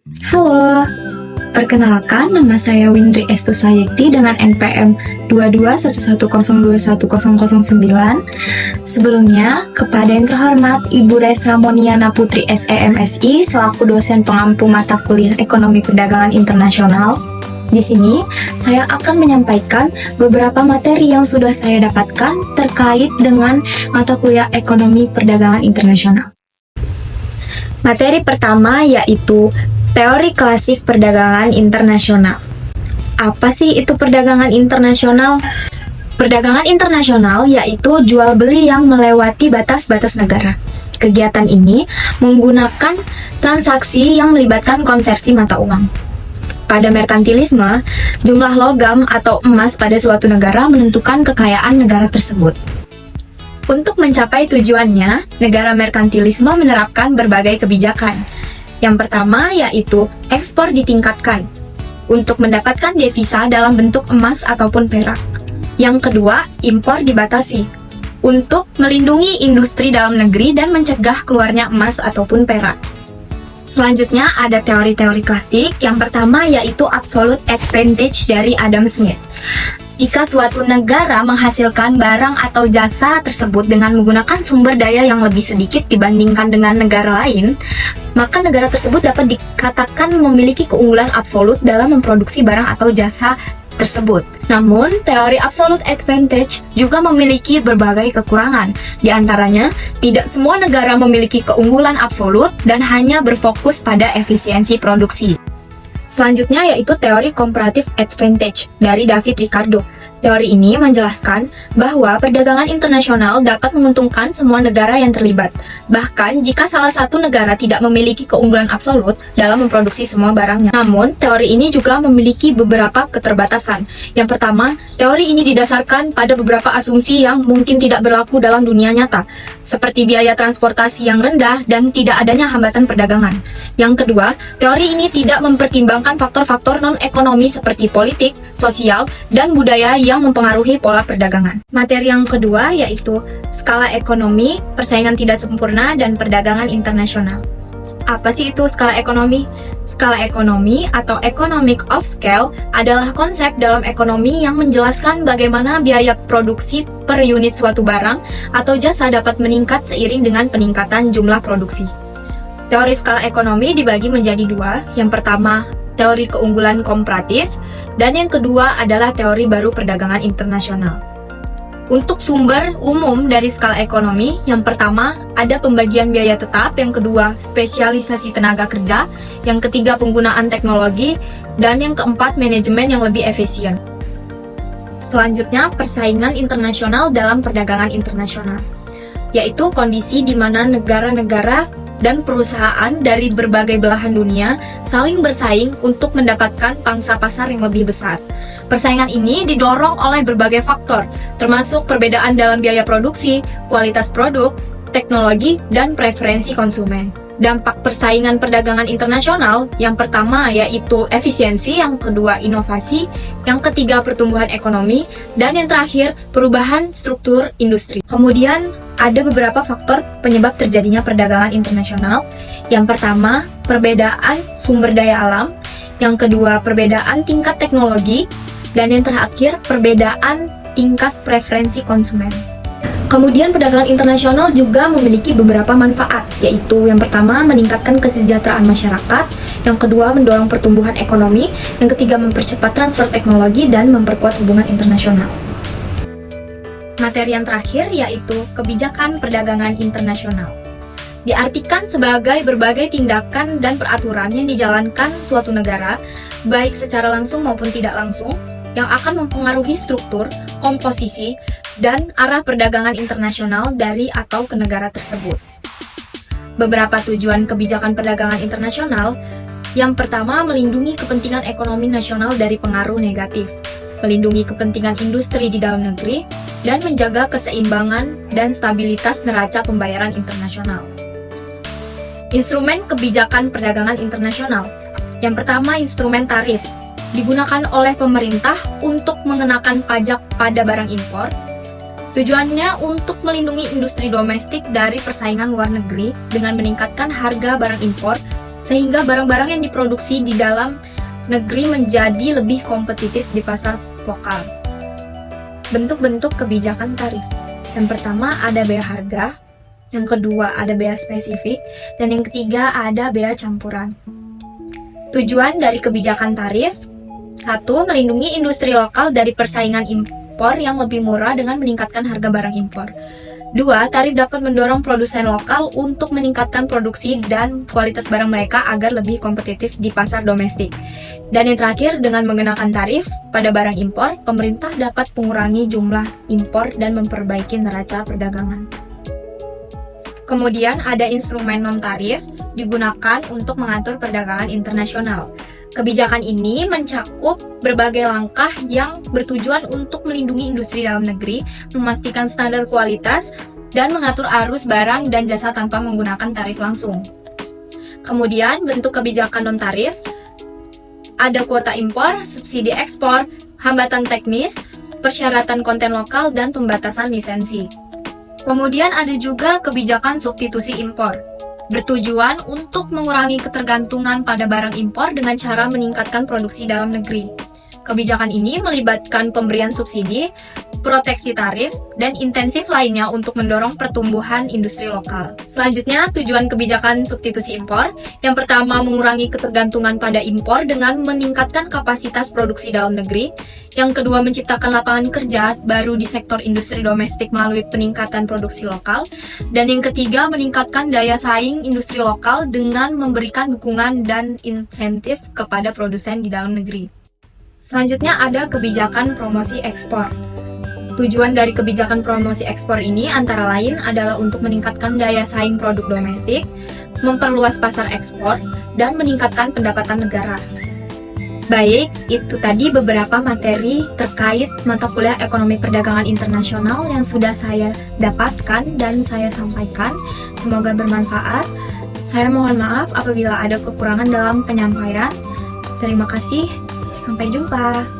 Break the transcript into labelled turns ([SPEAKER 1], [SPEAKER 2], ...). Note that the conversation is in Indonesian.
[SPEAKER 1] Halo, perkenalkan nama saya Windri Estusayekti dengan NPM 2211021009. Sebelumnya, kepada yang terhormat Ibu Resa Moniana Putri SEMSI selaku dosen pengampu mata kuliah Ekonomi Perdagangan Internasional. Di sini, saya akan menyampaikan beberapa materi yang sudah saya dapatkan terkait dengan mata kuliah Ekonomi Perdagangan Internasional. Materi pertama yaitu Teori Klasik Perdagangan Internasional. Apa sih itu perdagangan internasional? Perdagangan internasional yaitu jual beli yang melewati batas-batas negara. Kegiatan ini menggunakan transaksi yang melibatkan konversi mata uang. Pada merkantilisme, jumlah logam atau emas pada suatu negara menentukan kekayaan negara tersebut. Untuk mencapai tujuannya, negara merkantilisme menerapkan berbagai kebijakan. Yang pertama yaitu ekspor ditingkatkan untuk mendapatkan devisa dalam bentuk emas ataupun perak. Yang kedua, impor dibatasi untuk melindungi industri dalam negeri dan mencegah keluarnya emas ataupun perak. Selanjutnya ada teori-teori klasik. Yang pertama yaitu absolute advantage dari Adam Smith. Jika suatu negara menghasilkan barang atau jasa tersebut dengan menggunakan sumber daya yang lebih sedikit dibandingkan dengan negara lain, maka negara tersebut dapat dikatakan memiliki keunggulan absolut dalam memproduksi barang atau jasa tersebut. Namun, teori absolute advantage juga memiliki berbagai kekurangan. Di antaranya, tidak semua negara memiliki keunggulan absolut dan hanya berfokus pada efisiensi produksi. Selanjutnya yaitu teori comparative advantage dari David Ricardo. Teori ini menjelaskan bahwa perdagangan internasional dapat menguntungkan semua negara yang terlibat. Bahkan jika salah satu negara tidak memiliki keunggulan absolut dalam memproduksi semua barangnya. Namun, teori ini juga memiliki beberapa keterbatasan. Yang pertama, teori ini didasarkan pada beberapa asumsi yang mungkin tidak berlaku dalam dunia nyata, seperti biaya transportasi yang rendah dan tidak adanya hambatan perdagangan. Yang kedua, teori ini tidak mempertimbangkan faktor-faktor non-ekonomi seperti politik, sosial, dan budaya yang mempengaruhi pola perdagangan. Materi yang kedua yaitu skala ekonomi, persaingan tidak sempurna, dan perdagangan internasional. Apa sih itu skala ekonomi? Skala ekonomi atau economic of scale adalah konsep dalam ekonomi yang menjelaskan bagaimana biaya produksi per unit suatu barang atau jasa dapat meningkat seiring dengan peningkatan jumlah produksi. Teori skala ekonomi dibagi menjadi dua. Yang pertama, teori keunggulan komparatif, dan yang kedua adalah teori baru perdagangan internasional. Untuk sumber umum dari skala ekonomi, yang pertama ada pembagian biaya tetap, yang kedua spesialisasi tenaga kerja, yang ketiga penggunaan teknologi, dan yang keempat manajemen yang lebih efisien. Selanjutnya persaingan internasional dalam perdagangan internasional, yaitu kondisi di mana negara-negara dan perusahaan dari berbagai belahan dunia saling bersaing untuk mendapatkan pangsa pasar yang lebih besar. Persaingan ini didorong oleh berbagai faktor, termasuk perbedaan dalam biaya produksi, kualitas produk, teknologi, dan preferensi konsumen. Dampak persaingan perdagangan internasional, yang pertama yaitu efisiensi, yang kedua inovasi, yang ketiga pertumbuhan ekonomi, dan yang terakhir perubahan struktur industri. Kemudian ada beberapa faktor penyebab terjadinya perdagangan internasional. Yang pertama, perbedaan sumber daya alam, yang kedua perbedaan tingkat teknologi, dan yang terakhir perbedaan tingkat preferensi konsumen. Kemudian perdagangan internasional juga memiliki beberapa manfaat, yaitu yang pertama meningkatkan kesejahteraan masyarakat, yang kedua mendorong pertumbuhan ekonomi, yang ketiga mempercepat transfer teknologi dan memperkuat hubungan internasional. Materi yang terakhir yaitu kebijakan perdagangan internasional. Diartikan sebagai berbagai tindakan dan peraturan yang dijalankan suatu negara, baik secara langsung maupun tidak langsung, yang akan mempengaruhi struktur, komposisi, dan arah perdagangan internasional dari atau ke negara tersebut. Beberapa tujuan kebijakan perdagangan internasional, yang pertama melindungi kepentingan ekonomi nasional dari pengaruh negatif, melindungi kepentingan industri di dalam negeri, dan menjaga keseimbangan dan stabilitas neraca pembayaran internasional. Instrumen kebijakan perdagangan internasional. Yang pertama, instrumen tarif. Digunakan oleh pemerintah untuk mengenakan pajak pada barang impor. Tujuannya untuk melindungi industri domestik dari persaingan luar negeri dengan meningkatkan harga barang impor sehingga barang-barang yang diproduksi di dalam negeri menjadi lebih kompetitif di pasar lokal. Bentuk-bentuk kebijakan tarif. Yang pertama ada bea harga, yang kedua ada bea spesifik, dan yang ketiga ada bea campuran. Tujuan dari kebijakan tarif: 1. Melindungi industri lokal dari persaingan impor yang lebih murah dengan meningkatkan harga barang impor. 2. Tarif dapat mendorong produsen lokal untuk meningkatkan produksi dan kualitas barang mereka agar lebih kompetitif di pasar domestik. Dan yang terakhir, dengan mengenakan tarif pada barang impor, pemerintah dapat mengurangi jumlah impor dan memperbaiki neraca perdagangan. Kemudian ada instrumen non-tarif digunakan untuk mengatur perdagangan internasional. Kebijakan ini mencakup berbagai langkah yang bertujuan untuk melindungi industri dalam negeri, memastikan standar kualitas, dan mengatur arus barang dan jasa tanpa menggunakan tarif langsung. Kemudian bentuk kebijakan non-tarif, ada kuota impor, subsidi ekspor, hambatan teknis, persyaratan konten lokal, dan pembatasan lisensi. Kemudian ada juga kebijakan substitusi impor, bertujuan untuk mengurangi ketergantungan pada barang impor dengan cara meningkatkan produksi dalam negeri. Kebijakan ini melibatkan pemberian subsidi, proteksi tarif, dan intensif lainnya untuk mendorong pertumbuhan industri lokal. Selanjutnya, tujuan kebijakan substitusi impor. Yang pertama, mengurangi ketergantungan pada impor dengan meningkatkan kapasitas produksi dalam negeri. Yang kedua, menciptakan lapangan kerja baru di sektor industri domestik melalui peningkatan produksi lokal. Dan yang ketiga, meningkatkan daya saing industri lokal dengan memberikan dukungan dan insentif kepada produsen di dalam negeri. Selanjutnya ada kebijakan promosi ekspor. Tujuan dari kebijakan promosi ekspor ini antara lain adalah untuk meningkatkan daya saing produk domestik, memperluas pasar ekspor, dan meningkatkan pendapatan negara. Baik, itu tadi beberapa materi terkait mata kuliah Ekonomi Perdagangan Internasional yang sudah saya dapatkan dan saya sampaikan. Semoga bermanfaat. Saya mohon maaf apabila ada kekurangan dalam penyampaian. Terima kasih. Sampai jumpa.